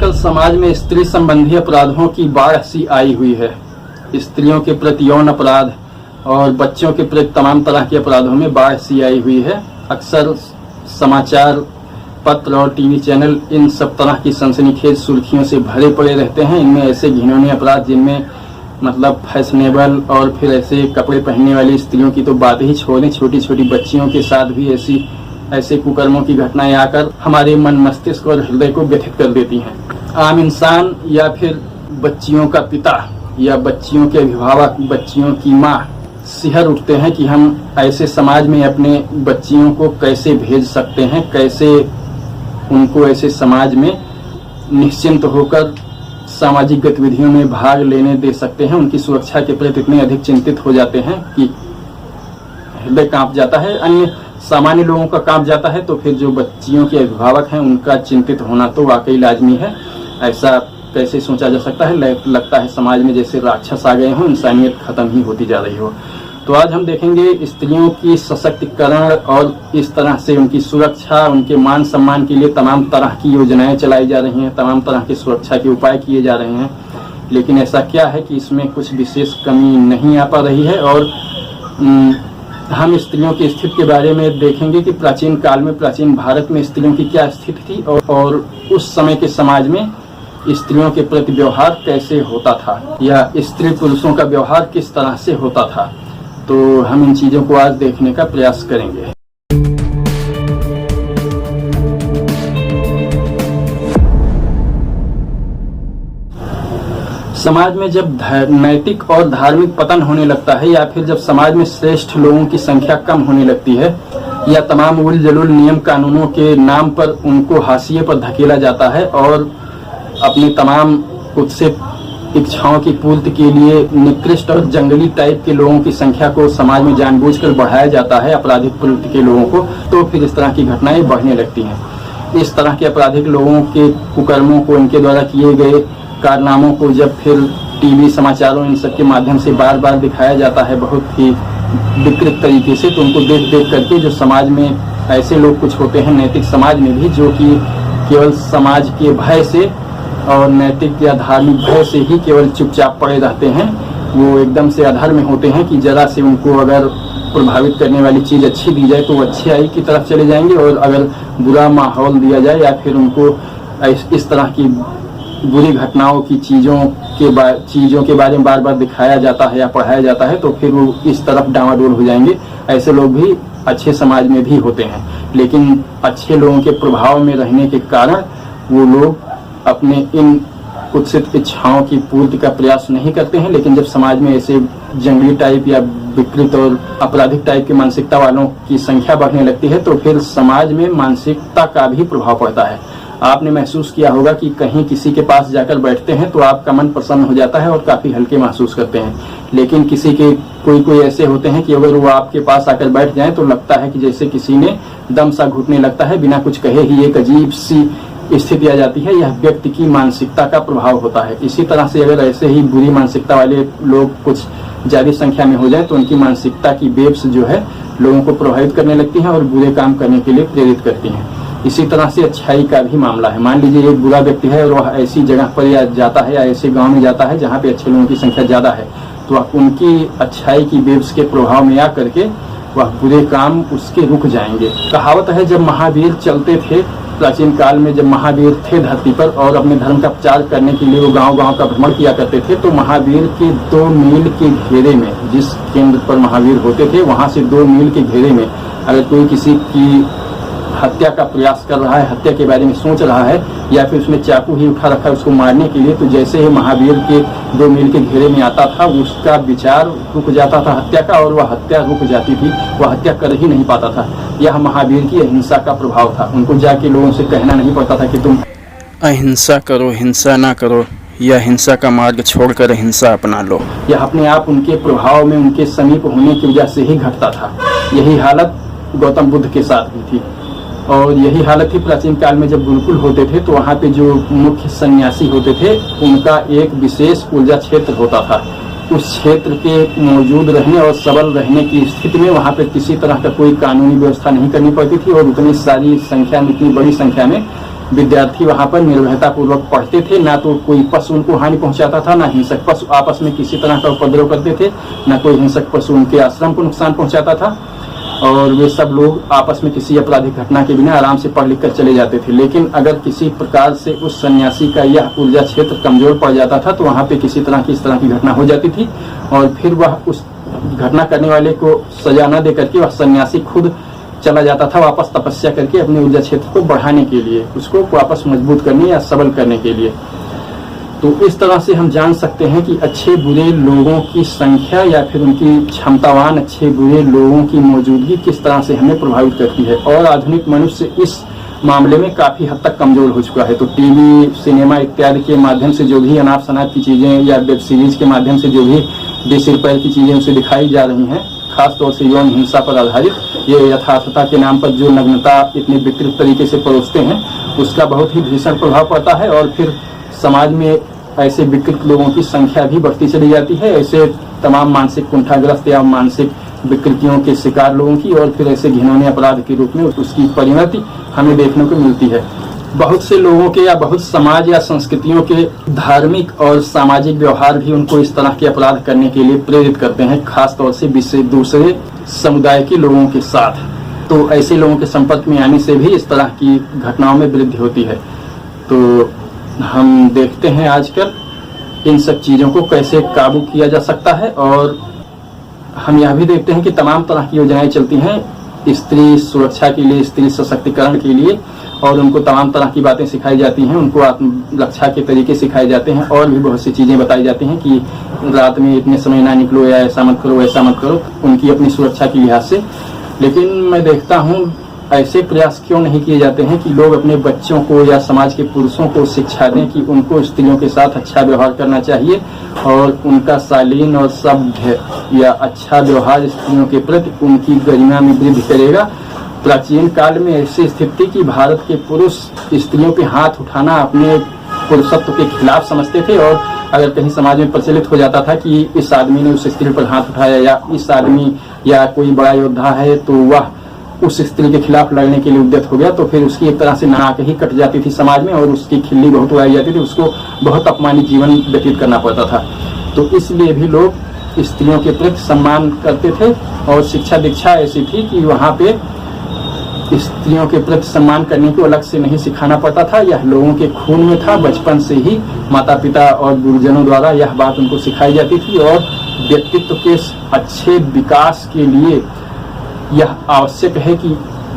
आजकल समाज में स्त्री संबंधी अपराधों की बाढ़ सी आई हुई है। स्त्रियों के प्रति यौन अपराध और बच्चों के प्रति तमाम तरह के अपराधों में बाढ़ सी आई हुई है। अक्सर समाचार पत्र और टीवी चैनल इन सब तरह की सनसनीखेज सुर्खियों से भरे पड़े रहते हैं। इनमें ऐसे घिनौने अपराध जिनमें मतलब फैशनेबल और फिर ऐसे कपड़े पहनने वाली स्त्रियों की तो बात ही छोड़ें, छोटी छोटी बच्चियों के साथ भी ऐसे कुकर्मों की घटनाएं आकर हमारे मन मस्तिष्क और हृदय को व्यथित कर देती हैं। आम इंसान या फिर बच्चियों का पिता या बच्चियों के अभिभावक, बच्चियों की माँ सिहर उठते हैं कि हम ऐसे समाज में अपने बच्चियों को कैसे भेज सकते हैं, कैसे उनको ऐसे समाज में निश्चिंत होकर सामाजिक गतिविधियों में भाग लेने दे सकते हैं। उनकी सुरक्षा के प्रति इतने अधिक चिंतित हो जाते हैं कि हृदय कांप जाता है। अन्य सामान्य लोगों का कांप जाता है तो फिर जो बच्चियों के अभिभावक हैं उनका चिंतित होना तो वाकई लाजमी है। ऐसा कैसे सोचा जा सकता है? लगता है समाज में जैसे राक्षस आ गए हों, इंसानियत खत्म ही होती जा रही हो। तो आज हम देखेंगे स्त्रियों की सशक्तिकरण और इस तरह से उनकी सुरक्षा, उनके मान सम्मान के लिए तमाम तरह की योजनाएं चलाई जा रही हैं, तमाम तरह के सुरक्षा के उपाय किए जा रहे हैं। लेकिन ऐसा क्या है कि इसमें कुछ विशेष कमी नहीं आ पा रही है। और हम स्त्रियों की स्थिति के बारे में देखेंगे कि प्राचीन काल में, प्राचीन भारत में स्त्रियों की क्या स्थिति थी और उस समय के समाज में स्त्रियों के प्रति व्यवहार कैसे होता था या स्त्री पुरुषों का व्यवहार किस तरह से होता था। तो हम इन चीजों को आज देखने का प्रयास करेंगे। समाज में जब नैतिक और धार्मिक पतन होने लगता है या फिर जब समाज में श्रेष्ठ लोगों की संख्या कम होने लगती है या तमाम उल जलूल नियम कानूनों के नाम पर उनको हाशिए पर धकेला जाता है और अपनी तमाम कुत्सित इच्छाओं की पूर्ति के लिए निकृष्ट और जंगली टाइप के लोगों की संख्या को समाज में जानबूझकर बढ़ाया जाता है, आपराधिक प्रवृत्ति के लोगों को, तो फिर इस तरह की घटनाएं बढ़ने लगती हैं। इस तरह के आपराधिक लोगों के कुकर्मों को, इनके द्वारा किए गए कारनामों को जब फिर टीवी समाचारों इन सब के माध्यम से बार बार दिखाया जाता है बहुत ही विकृत तरीके से, तो उनको देख देख करके जो समाज में ऐसे लोग कुछ होते हैं नैतिक समाज में भी, जो कि केवल समाज के भय से और नैतिक या धार्मिक भय से ही केवल चुपचाप पड़े रहते हैं, वो एकदम से अधर में होते हैं कि जरा से उनको अगर प्रभावित करने वाली चीज अच्छी दी जाए तो वो अच्छाई की तरफ चले जाएंगे, और अगर बुरा माहौल दिया जाए या फिर उनको इस तरह की बुरी घटनाओं की चीजों के बारे में बार बार दिखाया जाता है या पढ़ाया जाता है तो फिर वो इस तरफ डामाडोल हो जाएंगे। ऐसे लोग भी अच्छे समाज में भी होते हैं, लेकिन अच्छे लोगों के प्रभाव में रहने के कारण वो लोग अपने इन कुत्सित इच्छाओं की पूर्ति का प्रयास नहीं करते हैं। लेकिन जब समाज में ऐसे जंगली टाइप या विकृत और आपराधिक टाइप की मानसिकता वालों की संख्या बढ़ने लगती है तो फिर समाज में मानसिकता का भी प्रभाव पड़ता है। आपने महसूस किया होगा कि कहीं किसी के पास जाकर बैठते हैं तो आपका मन प्रसन्न हो जाता है और काफी हल्के महसूस करते हैं, लेकिन किसी के कोई ऐसे होते हैं कि अगर वो आपके पास आकर बैठ जाएं तो लगता है कि जैसे किसी ने दम सा घुटने लगता है, बिना कुछ कहे ही एक अजीब सी स्थिति आ जाती है। यह व्यक्ति की मानसिकता का प्रभाव होता है। इसी तरह से अगर ऐसे ही बुरी मानसिकता वाले लोग कुछ ज्यादा संख्या में हो जाए तो उनकी मानसिकता की वेव्स जो है लोगों को प्रभावित करने लगती हैं और बुरे काम करने के लिए प्रेरित करती हैं। इसी तरह से अच्छाई का भी मामला है। मान लीजिए एक बुरा व्यक्ति है और वह ऐसी जगह पर या जाता है या ऐसे गांव में जाता है जहाँ पे अच्छे लोगों की संख्या ज्यादा है, तो उनकी अच्छाई की वेव्स के प्रभाव में आ करके वह बुरे काम उसके रुक जाएंगे। कहावत है, जब महावीर चलते थे प्राचीन काल में, जब महावीर थे धरती पर और अपने धर्म का प्रचार करने के लिए वो गांव गांव का भ्रमण किया करते थे, तो महावीर के 2 मील के घेरे में, जिस केंद्र पर महावीर होते थे वहां से 2 मील के घेरे में अगर कोई किसी की हत्या का प्रयास कर रहा है, हत्या के बारे में सोच रहा है या फिर उसने चाकू ही उठा रखा है उसको मारने के लिए, तो जैसे ही महावीर के 2 मील के घेरे में आता था उसका विचार रुक जाता था हत्या का, और वह हत्या रुक जाती थी, वह हत्या कर ही नहीं पाता था। यह महावीर की अहिंसा का प्रभाव था। उनको जाके लोगों से कहना नहीं पड़ता था कि तुम अहिंसा करो, हिंसा ना करो, या हिंसा का मार्ग छोड़कर हिंसा अपना लो। यह अपने आप उनके प्रभाव में, उनके समीप होने की वजह से ही घटता था। यही हालत गौतम बुद्ध के साथ भी थी और यही हालत थी प्राचीन काल में जब गुरुकुल होते थे, तो वहाँ पे जो मुख्य सन्यासी होते थे उनका एक विशेष ऊर्जा क्षेत्र होता था। उस क्षेत्र के मौजूद रहने और सबल रहने की स्थिति में वहाँ पे किसी तरह का कोई कानूनी व्यवस्था नहीं करनी पड़ती थी और उतनी सारी संख्या में, इतनी बड़ी संख्या में विद्यार्थी वहाँ पर निर्भयतापूर्वक पढ़ते थे, ना तो कोई पशु उनको हानि पहुँचाता था, ना हिंसक पशु आपस में किसी तरह का उपद्रव करते थे, ना कोई हिंसक पशु उनके आश्रम को नुकसान पहुँचाता था, और वे सब लोग आपस में किसी आपराधिक घटना के बिना आराम से पढ़ लिख कर चले जाते थे। लेकिन अगर किसी प्रकार से उस सन्यासी का यह ऊर्जा क्षेत्र कमजोर पड़ जाता था तो वहाँ पे किसी तरह की इस तरह की घटना हो जाती थी, और फिर वह उस घटना करने वाले को सजा न दे करके वह सन्यासी खुद चला जाता था वापस तपस्या करके अपने ऊर्जा क्षेत्र को बढ़ाने के लिए, उसको वापस मजबूत करने या सबल करने के लिए। तो इस तरह से हम जान सकते हैं कि अच्छे बुरे लोगों की संख्या या फिर उनकी क्षमतावान अच्छे बुरे लोगों की मौजूदगी किस तरह से हमें प्रभावित करती है। और आधुनिक मनुष्य इस मामले में काफी हद तक कमजोर हो चुका है। तो टीवी, सिनेमा इत्यादि के माध्यम से जो भी अनाप शनाप की चीजें या वेब सीरीज के माध्यम से जो भी देसी पैर की चीजें उसे दिखाई जा रही हैं, खासतौर से यौन हिंसा पर आधारित, ये यथार्थता के नाम पर जो नग्नता इतनी विकृत तरीके से परोसते हैं, उसका बहुत ही भीषण प्रभाव पड़ता है। और फिर समाज में ऐसे विकृत लोगों की संख्या भी बढ़ती चली जाती है, ऐसे तमाम मानसिक कुंठाग्रस्त या मानसिक विकृतियों के शिकार लोगों की, और फिर ऐसे घिनौने अपराध के रूप में उसकी परिणति हमें देखने को मिलती है। बहुत से लोगों के या बहुत समाज या संस्कृतियों के धार्मिक और सामाजिक व्यवहार भी उनको इस तरह के अपराध करने के लिए प्रेरित करते हैं, खासतौर से दूसरे समुदाय के लोगों के साथ। तो ऐसे लोगों के संपर्क में आने से भी इस तरह की घटनाओं में वृद्धि होती है। तो हम देखते हैं आजकल इन सब चीज़ों को कैसे काबू किया जा सकता है, और हम यह भी देखते हैं कि तमाम तरह की योजनाएं चलती हैं स्त्री सुरक्षा के लिए, स्त्री सशक्तिकरण के लिए, और उनको तमाम तरह की बातें सिखाई जाती हैं, उनको आत्मरक्षा के तरीके सिखाए जाते हैं, और भी बहुत सी चीज़ें बताई जाती हैं कि रात में इतने समय ना निकलो, या ऐसा मत करो वैसा मत करो, उनकी अपनी सुरक्षा के लिहाज से। लेकिन मैं देखता हूँ ऐसे प्रयास क्यों नहीं किए जाते हैं कि लोग अपने बच्चों को या समाज के पुरुषों को शिक्षा दें कि उनको स्त्रियों के साथ अच्छा व्यवहार करना चाहिए, और उनका शालीन और सभ्य या अच्छा व्यवहार स्त्रियों के प्रति उनकी गरिमा में वृद्धि करेगा। प्राचीन काल में ऐसी स्थिति कि भारत के पुरुष स्त्रियों पे हाथ उठाना अपने पुरुषत्व के खिलाफ समझते थे, और अगर कहीं समाज में प्रचलित हो जाता था कि इस आदमी ने उस स्त्री पर हाथ उठाया, या इस आदमी या कोई बड़ा योद्धा है तो वह उस स्त्री के खिलाफ लड़ने के लिए उद्यत हो गया, तो फिर उसकी एक तरह से नाक ही कट जाती थी समाज में, और उसकी खिल्ली बहुत उड़ाई जाती थी, उसको बहुत अपमानित जीवन व्यतीत करना पड़ता था। तो इसलिए भी लोग स्त्रियों के प्रति सम्मान करते थे, और शिक्षा दीक्षा ऐसी थी कि वहाँ पे स्त्रियों के प्रति सम्मान करने को अलग से नहीं सिखाना पड़ता था, यह लोगों के खून में था। बचपन से ही माता पिता और गुरुजनों द्वारा यह बात उनको सिखाई जाती थी, और व्यक्तित्व के अच्छे विकास के लिए यह आवश्यक है कि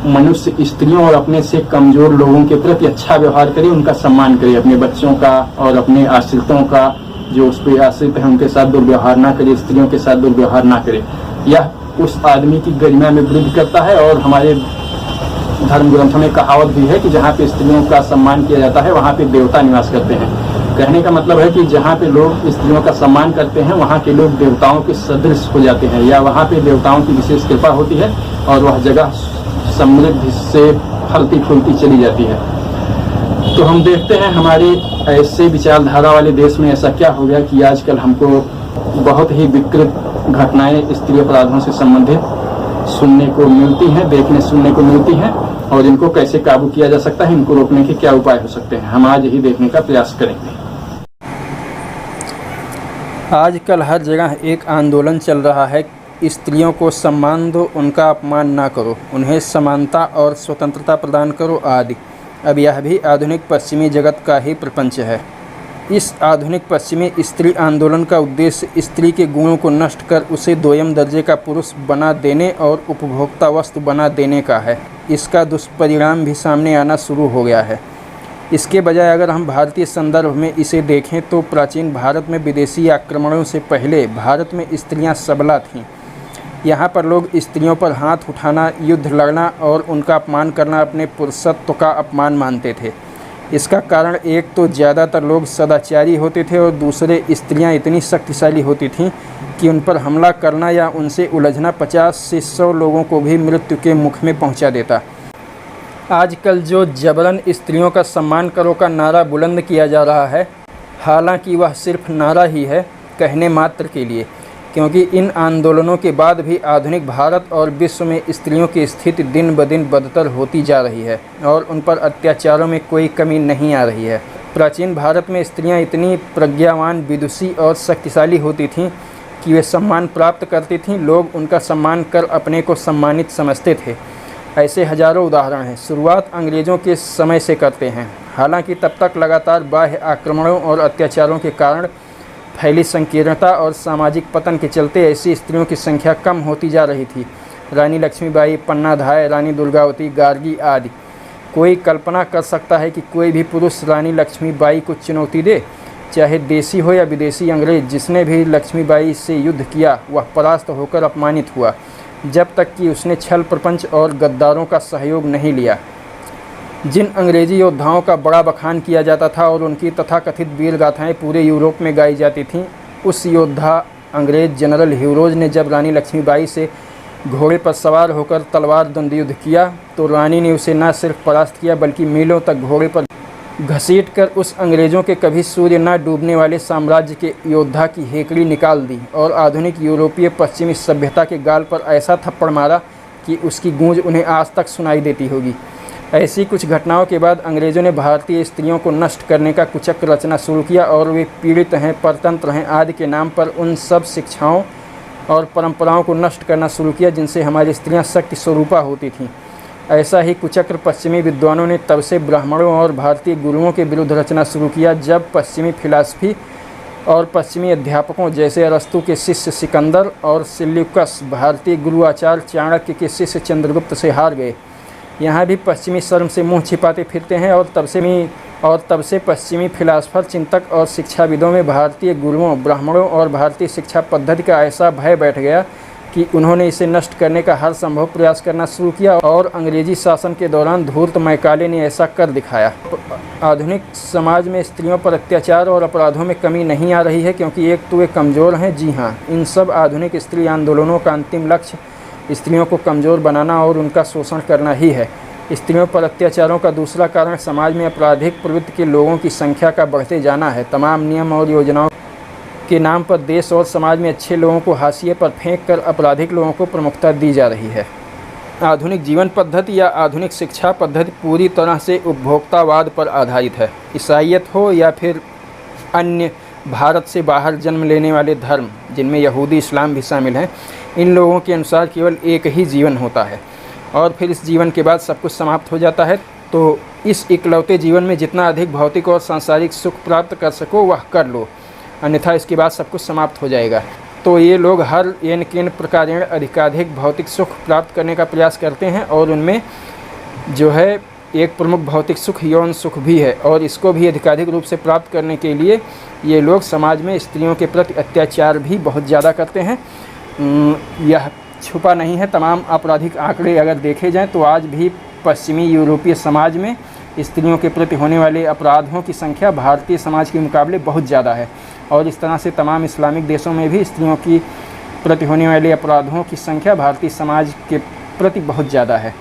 मनुष्य स्त्रियों और अपने से कमजोर लोगों के प्रति अच्छा व्यवहार करे, उनका सम्मान करे, अपने बच्चों का और अपने आश्रितों का जो उस पर आश्रित है उनके साथ दुर्व्यवहार ना करे, स्त्रियों के साथ दुर्व्यवहार ना करे। यह उस आदमी की गरिमा में वृद्धि करता है। और हमारे धर्म ग्रंथों में कहावत भी है कि जहाँ पे स्त्रियों का सम्मान किया जाता है वहाँ पे देवता निवास करते हैं। कहने का मतलब है कि जहाँ पे लोग स्त्रियों का सम्मान करते हैं वहाँ के लोग देवताओं के सदृश हो जाते हैं, या वहाँ पे देवताओं की विशेष कृपा होती है, और वह जगह समृद्धि से फलती फूलती चली जाती है। तो हम देखते हैं हमारे ऐसे विचारधारा वाले देश में ऐसा क्या हो गया कि आजकल हमको बहुत ही विकृत घटनाएं स्त्री अपराधों से संबंधित सुनने को मिलती हैं, देखने सुनने को मिलती हैं, और इनको कैसे काबू किया जा सकता है, इनको रोकने के क्या उपाय हो सकते हैं, हम आज यही देखने का प्रयास करेंगे। आजकल हर जगह एक आंदोलन चल रहा है, स्त्रियों को सम्मान दो, उनका अपमान ना करो, उन्हें समानता और स्वतंत्रता प्रदान करो आदि। अब यह भी आधुनिक पश्चिमी जगत का ही प्रपंच है। इस आधुनिक पश्चिमी स्त्री आंदोलन का उद्देश्य स्त्री के गुणों को नष्ट कर उसे दोयम दर्जे का पुरुष बना देने और उपभोक्ता वस्तु बना देने का है। इसका दुष्परिणाम भी सामने आना शुरू हो गया है। इसके बजाय अगर हम भारतीय संदर्भ में इसे देखें तो प्राचीन भारत में विदेशी आक्रमणों से पहले भारत में स्त्रियां सबला थीं। यहाँ पर लोग स्त्रियों पर हाथ उठाना, युद्ध लड़ना और उनका अपमान करना अपने पुरुषत्व का अपमान मानते थे। इसका कारण एक तो ज़्यादातर लोग सदाचारी होते थे, और दूसरे स्त्रियां इतनी शक्तिशाली होती थीं कि उन पर हमला करना या उनसे उलझना 50 से 100 लोगों को भी मृत्यु के मुख में पहुंचा देता। आजकल जो जबरन स्त्रियों का सम्मान करो का नारा बुलंद किया जा रहा है, हालांकि वह सिर्फ नारा ही है, कहने मात्र के लिए। क्योंकि इन आंदोलनों के बाद भी आधुनिक भारत और विश्व में स्त्रियों की स्थिति दिन ब दिन बदतर होती जा रही है और उन पर अत्याचारों में कोई कमी नहीं आ रही है। प्राचीन भारत में स्त्रियां इतनी प्रज्ञावान, विदुषी और शक्तिशाली होती थीं कि वे सम्मान प्राप्त करती थीं। लोग उनका सम्मान कर अपने को सम्मानित समझते थे। ऐसे हजारों उदाहरण हैं। शुरुआत अंग्रेज़ों के समय से करते हैं। हालांकि तब तक लगातार बाह्य आक्रमणों और अत्याचारों के कारण फैली संकीर्णता और सामाजिक पतन के चलते ऐसी स्त्रियों की संख्या कम होती जा रही थी। रानी लक्ष्मीबाई, पन्नाधाय, रानी दुर्गावती, गार्गी आदि। कोई कल्पना कर सकता है कि कोई भी पुरुष रानी लक्ष्मीबाई को चुनौती दे, चाहे देसी हो या विदेशी अंग्रेज। जिसने भी लक्ष्मीबाई से युद्ध किया वह परास्त होकर अपमानित हुआ, जब तक कि उसने छल प्रपंच और गद्दारों का सहयोग नहीं लिया। जिन अंग्रेजी योद्धाओं का बड़ा बखान किया जाता था और उनकी तथाकथित वीर गाथाएँ पूरे यूरोप में गाई जाती थीं, उस योद्धा अंग्रेज जनरल ह्यूरोज ने जब रानी लक्ष्मीबाई से घोड़े पर सवार होकर तलवार द्वंद्व युद्ध किया तो रानी ने उसे न सिर्फ परास्त किया बल्कि मीलों तक घोड़े पर घसीट कर उस अंग्रेज़ों के कभी सूर्य न डूबने वाले साम्राज्य के योद्धा की हेकड़ी निकाल दी और आधुनिक यूरोपीय पश्चिमी सभ्यता के गाल पर ऐसा थप्पड़ मारा कि उसकी गूंज उन्हें आज तक सुनाई देती होगी। ऐसी कुछ घटनाओं के बाद अंग्रेज़ों ने भारतीय स्त्रियों को नष्ट करने का कुचक्र रचना शुरू किया और वे पीड़ित हैं, परतंत्र हैं आदि के नाम पर उन सब शिक्षाओं और परंपराओं को नष्ट करना शुरू किया जिनसे हमारी स्त्रियां शक्ति स्वरूपा होती थीं। ऐसा ही कुचक्र पश्चिमी विद्वानों ने तब से ब्राह्मणों और भारतीय गुरुओं के विरुद्ध रचना शुरू किया। जब पश्चिमी फिलासफी और पश्चिमी अध्यापकों जैसे अरस्तु के शिष्य सिकंदर और सिल्यूकस भारतीय गुरु आचार्य चाणक्य के शिष्य चंद्रगुप्त से हार गए। यहाँ भी पश्चिमी शर्म से मुंह छिपाते फिरते हैं और तब से पश्चिमी फिलासफर, चिंतक और शिक्षाविदों में भारतीय गुरुओं, ब्राह्मणों और भारतीय शिक्षा पद्धति का ऐसा भय बैठ गया कि उन्होंने इसे नष्ट करने का हर संभव प्रयास करना शुरू किया और अंग्रेजी शासन के दौरान धूर्त मैकाले ने ऐसा कर दिखाया। आधुनिक समाज में स्त्रियों पर अत्याचार और अपराधों में कमी नहीं आ रही है क्योंकि एक तो वे कमज़ोर हैं। जी हाँ, इन सब आधुनिक स्त्री आंदोलनों का अंतिम लक्ष्य स्त्रियों को कमज़ोर बनाना और उनका शोषण करना ही है। स्त्रियों पर अत्याचारों का दूसरा कारण समाज में आपराधिक प्रवृत्ति के लोगों की संख्या का बढ़ते जाना है। तमाम नियम और योजनाओं के नाम पर देश और समाज में अच्छे लोगों को हाशिए पर फेंक कर आपराधिक लोगों को प्रमुखता दी जा रही है। आधुनिक जीवन पद्धति या आधुनिक शिक्षा पद्धति पूरी तरह से उपभोक्तावाद पर आधारित है। ईसाईयत हो या फिर अन्य भारत से बाहर जन्म लेने वाले धर्म, जिनमें यहूदी, इस्लाम भी शामिल हैं, इन लोगों के अनुसार केवल एक ही जीवन होता है और फिर इस जीवन के बाद सब कुछ समाप्त हो जाता है। तो इस इकलौते जीवन में जितना अधिक भौतिक और सांसारिक सुख प्राप्त कर सको वह कर लो, अन्यथा इसके बाद सब कुछ समाप्त हो जाएगा। तो ये लोग हर एन केन प्रकारेण अधिकाधिक भौतिक सुख प्राप्त करने का प्रयास करते हैं और उनमें जो है एक प्रमुख भौतिक सुख यौन सुख भी है और इसको भी अधिकाधिक रूप से प्राप्त करने के लिए ये लोग समाज में स्त्रियों के प्रति अत्याचार भी बहुत ज़्यादा करते हैं। यह छुपा नहीं है। तमाम आपराधिक आंकड़े अगर देखे जाएं तो आज भी पश्चिमी यूरोपीय समाज में स्त्रियों के प्रति होने वाले अपराधों की संख्या भारतीय समाज के मुकाबले बहुत ज़्यादा है और इस तरह से तमाम इस्लामिक देशों में भी स्त्रियों की प्रति होने वाले अपराधों की संख्या भारतीय समाज के प्रति बहुत ज़्यादा है।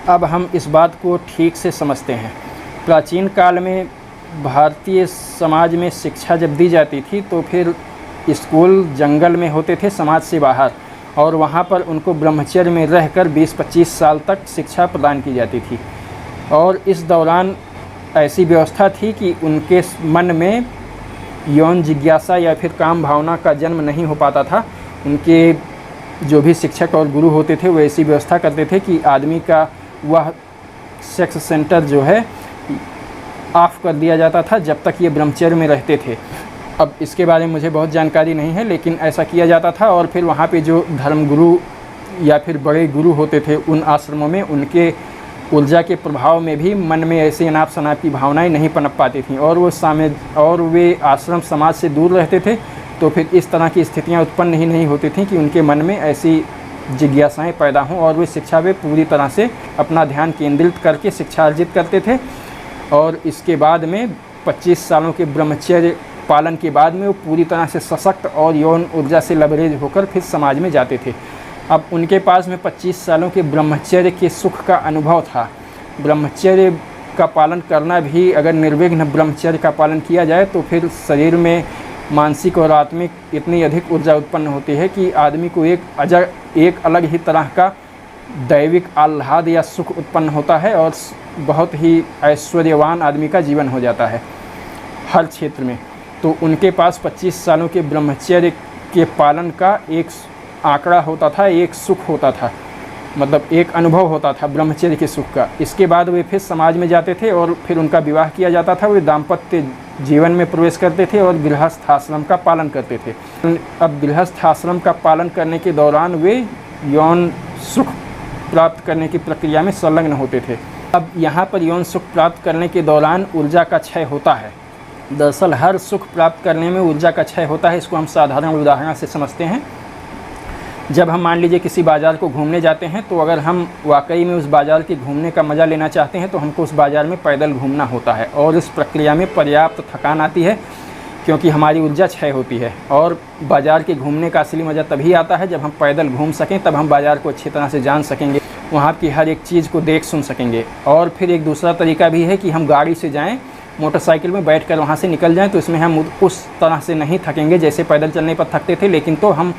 अब हम इस बात को ठीक से समझते हैं। प्राचीन काल में भारतीय समाज में शिक्षा जब दी जाती थी तो फिर स्कूल जंगल में होते थे, समाज से बाहर, और वहाँ पर उनको ब्रह्मचर्य में रहकर 20-25 साल तक शिक्षा प्रदान की जाती थी और इस दौरान ऐसी व्यवस्था थी कि उनके मन में यौन जिज्ञासा या फिर काम भावना का जन्म नहीं हो पाता था। उनके जो भी शिक्षक और गुरु होते थे वो ऐसी व्यवस्था करते थे कि आदमी का वह सेक्स सेंटर जो है ऑफ कर दिया जाता था जब तक ये ब्रह्मचर्य में रहते थे। अब इसके बारे में मुझे बहुत जानकारी नहीं है, लेकिन ऐसा किया जाता था और फिर वहाँ पे जो धर्मगुरु या फिर बड़े गुरु होते थे उन आश्रमों में उनके ऊर्जा के प्रभाव में भी मन में ऐसे अनाप शनाप की भावनाएं नहीं पनप पाती थीं और वे आश्रम समाज से दूर रहते थे। तो फिर इस तरह की स्थितियां उत्पन्न ही नहीं होती थीं कि उनके मन में ऐसी जिज्ञासाएं पैदा हों और वे शिक्षा में पूरी तरह से अपना ध्यान केंद्रित करके शिक्षा अर्जित करते थे। और इसके बाद में 25 सालों के ब्रह्मचर्य पालन के बाद में वो पूरी तरह से सशक्त और यौन ऊर्जा से लबरेज होकर फिर समाज में जाते थे। अब उनके पास में 25 सालों के ब्रह्मचर्य के सुख का अनुभव था। ब्रह्मचर्य का पालन करना भी, अगर निर्विघ्न ब्रह्मचर्य का पालन किया जाए तो फिर शरीर में मानसिक और आत्मिक इतनी अधिक ऊर्जा उत्पन्न होती है कि आदमी को एक अलग ही तरह का दैविक आह्लाद या सुख उत्पन्न होता है और बहुत ही ऐश्वर्यवान आदमी का जीवन हो जाता है हर क्षेत्र में। तो उनके पास 25 सालों के ब्रह्मचर्य के पालन का एक आंकड़ा होता था, एक सुख होता था, मतलब एक अनुभव होता था ब्रह्मचर्य के सुख का। इसके बाद वे फिर समाज में जाते थे और फिर उनका विवाह किया जाता था, वे दाम्पत्य जीवन में प्रवेश करते थे और गृहस्थ आश्रम का पालन करते थे। अब गृहस्थ आश्रम का पालन करने के दौरान वे यौन सुख प्राप्त करने की प्रक्रिया में संलग्न होते थे। अब यहाँ पर यौन सुख प्राप्त करने के दौरान ऊर्जा का क्षय होता है। दरअसल हर सुख प्राप्त करने में ऊर्जा का क्षय होता है। इसको हम साधारण उदाहरण से समझते हैं। जब हम मान लीजिए किसी बाज़ार को घूमने जाते हैं, तो अगर हम वाकई में उस बाज़ार के घूमने का मज़ा लेना चाहते हैं तो हमको उस बाज़ार में पैदल घूमना होता है और इस प्रक्रिया में पर्याप्त थकान आती है क्योंकि हमारी ऊर्जा क्षय होती है। और बाज़ार के घूमने का असली मज़ा तभी आता है जब हम पैदल घूम सकें, तब हम बाज़ार को अच्छी तरह से जान सकेंगे, वहाँ की हर एक चीज़ को देख सुन सकेंगे। और फिर एक दूसरा तरीका भी है कि हम गाड़ी से जाएँ, मोटरसाइकिल में बैठकर वहाँ से निकल जाएं, तो इसमें हम उस तरह से नहीं थकेंगे जैसे पैदल चलने पर थकते थे, लेकिन तो हम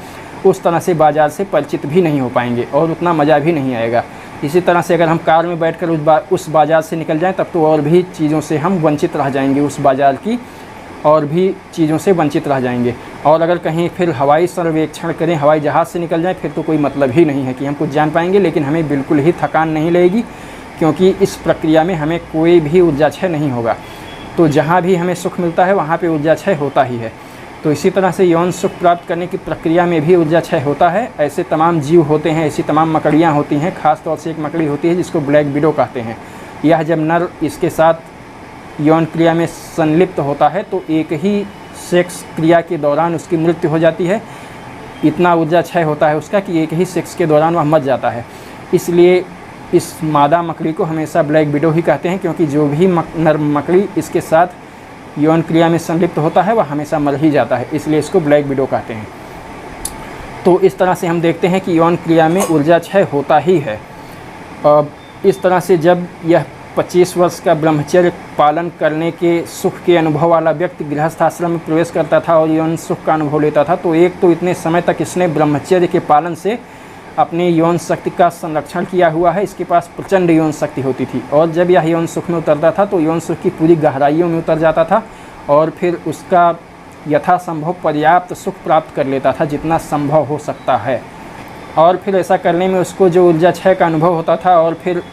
उस तरह से बाज़ार से परिचित भी नहीं हो पाएंगे और उतना मज़ा भी नहीं आएगा। इसी तरह से अगर हम कार में बैठकर उस बाज़ार से निकल जाएं, तब तो और भी चीज़ों से हम वंचित रह जाएंगे, उस बाज़ार की और भी चीज़ों से वंचित रह जाएंगे। और अगर कहीं फिर हवाई सर्वेक्षण करें, हवाई जहाज़ से निकल जाएँ, फिर तो कोई मतलब ही नहीं है कि हम कुछ जान पाएंगे, लेकिन हमें बिल्कुल ही थकान नहीं लगेगी क्योंकि इस प्रक्रिया में हमें कोई भी ऊर्जा क्षय नहीं होगा। तो जहाँ भी हमें सुख मिलता है वहाँ पे ऊर्जा क्षय होता ही है। तो इसी तरह से यौन सुख प्राप्त करने की प्रक्रिया में भी ऊर्जा क्षय होता है। ऐसे तमाम जीव होते हैं, ऐसी तमाम मकड़ियाँ होती हैं। ख़ास तौर से एक मकड़ी होती है जिसको ब्लैक विडो कहते हैं। यह जब नर इसके साथ यौन क्रिया में संलिप्त होता है तो एक ही सेक्स क्रिया के दौरान उसकी मृत्यु हो जाती है। इतना ऊर्जा क्षय होता है उसका कि एक ही सेक्स के दौरान वह मर जाता है। इसलिए इस मादा मकड़ी को हमेशा ब्लैक विडो ही कहते हैं, क्योंकि जो भी नर मकड़ी इसके साथ यौन क्रिया में संलिप्त होता है वह हमेशा मर ही जाता है, इसलिए इसको ब्लैक विडो कहते हैं। तो इस तरह से हम देखते हैं कि यौन क्रिया में ऊर्जा क्षय होता ही है। अब इस तरह से जब यह 25 वर्ष का ब्रह्मचर्य पालन करने के सुख के अनुभव वाला व्यक्ति गृहस्थ आश्रम में प्रवेश करता था और यौन सुख का अनुभव लेता था, तो एक तो इतने समय तक इसने ब्रह्मचर्य के पालन से अपनी यौन शक्ति का संरक्षण किया हुआ है। इसके पास प्रचंड यौन शक्ति होती थी और जब यह यौन सुख में उतरता था तो यौन सुख की पूरी गहराइयों में उतर जाता था और फिर उसका यथासंभव पर्याप्त सुख प्राप्त कर लेता था जितना संभव हो सकता है। और फिर ऐसा करने में उसको जो ऊर्जा क्षय का अनुभव होता था और फिर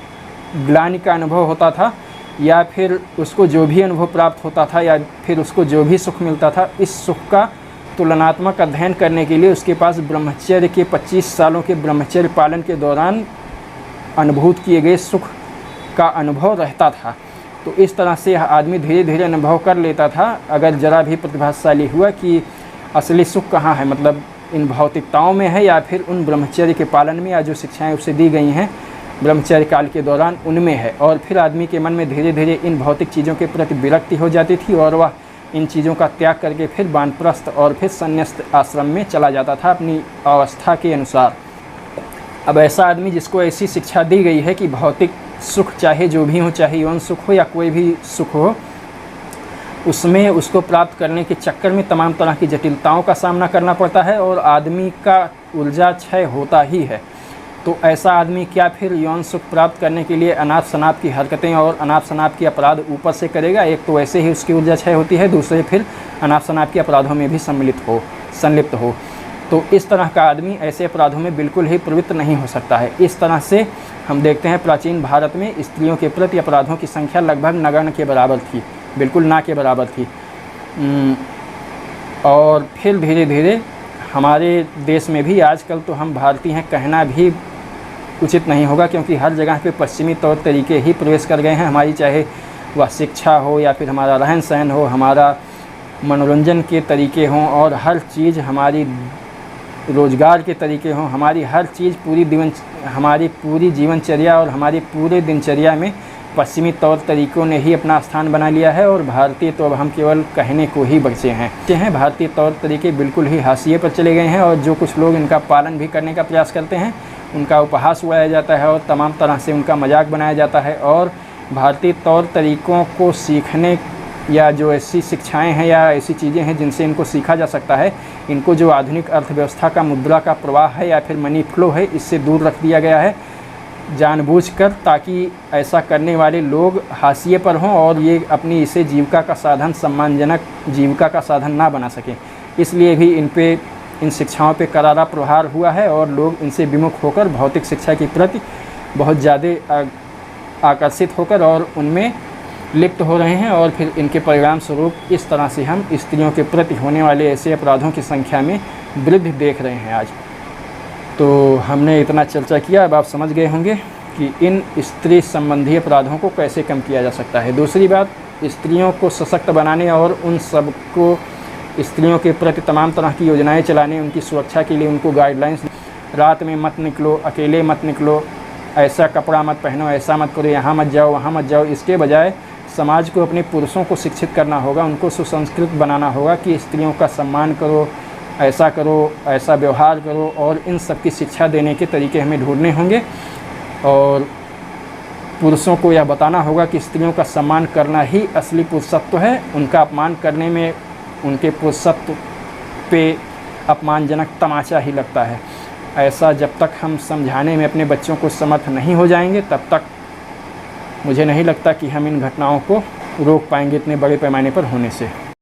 ग्लानि का अनुभव होता था, या फिर उसको जो भी अनुभव प्राप्त होता था या फिर उसको जो भी सुख मिलता था, इस सुख का तुलनात्मक अध्ययन करने के लिए उसके पास ब्रह्मचर्य के 25 सालों के ब्रह्मचर्य पालन के दौरान अनुभूत किए गए सुख का अनुभव रहता था। तो इस तरह से यह आदमी धीरे धीरे अनुभव कर लेता था, अगर ज़रा भी प्रतिभाशाली हुआ, कि असली सुख कहाँ है, मतलब इन भौतिकताओं में है या फिर उन ब्रह्मचर्य के पालन में, या जो शिक्षाएं उसे दी गई हैं ब्रह्मचर्य काल के दौरान उनमें है। और फिर आदमी के मन में धीरे धीरे इन भौतिक चीज़ों के प्रति विरक्ति हो जाती थी और वह इन चीज़ों का त्याग करके फिर वानप्रस्थ और फिर संन्यास्त आश्रम में चला जाता था अपनी अवस्था के अनुसार। अब ऐसा आदमी जिसको ऐसी शिक्षा दी गई है कि भौतिक सुख चाहे जो भी हो, चाहे यौन सुख हो या कोई भी सुख हो, उसमें उसको प्राप्त करने के चक्कर में तमाम तरह की जटिलताओं का सामना करना पड़ता है और आदमी का ऊर्जा क्षय होता ही है। तो ऐसा आदमी क्या फिर यौन सुख प्राप्त करने के लिए अनाप शनाप की हरकतें और अनाप शनाप की अपराध ऊपर से करेगा? एक तो ऐसे ही उसकी ऊर्जा क्षय होती है, दूसरे फिर अनाप शनाप के अपराधों में भी संलिप्त हो। तो इस तरह का आदमी ऐसे अपराधों में बिल्कुल ही प्रवृत्त नहीं हो सकता है। इस तरह से हम देखते हैं प्राचीन भारत में स्त्रियों के प्रति अपराधों की संख्या लगभग नगण्य के बराबर थी, बिल्कुल ना के बराबर थी। और फिर धीरे धीरे हमारे देश में भी, आजकल तो हम भारतीय हैं कहना भी उचित नहीं होगा क्योंकि हर जगह पे पश्चिमी तौर तरीके ही प्रवेश कर गए हैं। हमारी चाहे वह शिक्षा हो या फिर हमारा रहन सहन हो, हमारा मनोरंजन के तरीके हों और हर चीज़, हमारी रोज़गार के तरीके हों, हमारी हर चीज़ हमारी पूरी जीवनचर्या और हमारी पूरे दिनचर्या में पश्चिमी तौर तरीक़ों ने ही अपना स्थान बना लिया है। और भारतीय तो अब हम केवल कहने को ही बचे हैं। भारतीय तौर तरीके बिल्कुल ही हाशिए पर चले गए हैं और जो कुछ लोग इनका पालन भी करने का प्रयास करते हैं उनका उपहास उड़ाया जाता है और तमाम तरह से उनका मजाक बनाया जाता है। और भारतीय तौर तरीक़ों को सीखने या जो ऐसी शिक्षाएं हैं या ऐसी चीज़ें हैं जिनसे इनको सीखा जा सकता है, इनको जो आधुनिक अर्थव्यवस्था का मुद्रा का प्रवाह है या फिर मनी फ्लो है, इससे दूर रख दिया गया है जानबूझकर, ताकि ऐसा करने वाले लोग हाशिए पर हों और ये अपनी इसे जीविका का साधन, सम्मानजनक जीविका का साधन ना बना सकें। इसलिए भी इन शिक्षाओं पे करारा प्रहार हुआ है और लोग इनसे विमुख होकर भौतिक शिक्षा के प्रति बहुत ज़्यादा आकर्षित होकर और उनमें लिप्त हो रहे हैं, और फिर इनके परिणाम स्वरूप इस तरह से हम स्त्रियों के प्रति होने वाले ऐसे अपराधों की संख्या में वृद्धि देख रहे हैं आज। तो हमने इतना चर्चा किया, अब आप समझ गए होंगे कि इन स्त्री संबंधी अपराधों को कैसे कम किया जा सकता है। दूसरी बात, स्त्रियों को सशक्त बनाने और उन सबको स्त्रियों के प्रति तमाम तरह की योजनाएं चलाने, उनकी सुरक्षा के लिए उनको गाइडलाइंस, रात में मत निकलो, अकेले मत निकलो, ऐसा कपड़ा मत पहनो, ऐसा मत करो, यहाँ मत जाओ, वहाँ मत जाओ। इसके बजाय समाज को अपने पुरुषों को शिक्षित करना होगा, उनको सुसंस्कृत बनाना होगा कि स्त्रियों का सम्मान करो, ऐसा करो, ऐसा व्यवहार करो, और इन सब की शिक्षा देने के तरीके हमें ढूंढने होंगे। और पुरुषों को यह बताना होगा कि स्त्रियों का सम्मान करना ही असली पुरुषत्व है, उनका अपमान करने में उनके पुरुषत्व पे अपमानजनक तमाचा ही लगता है। ऐसा जब तक हम समझाने में अपने बच्चों को समर्थ नहीं हो जाएंगे, तब तक मुझे नहीं लगता कि हम इन घटनाओं को रोक पाएंगे इतने बड़े पैमाने पर होने से।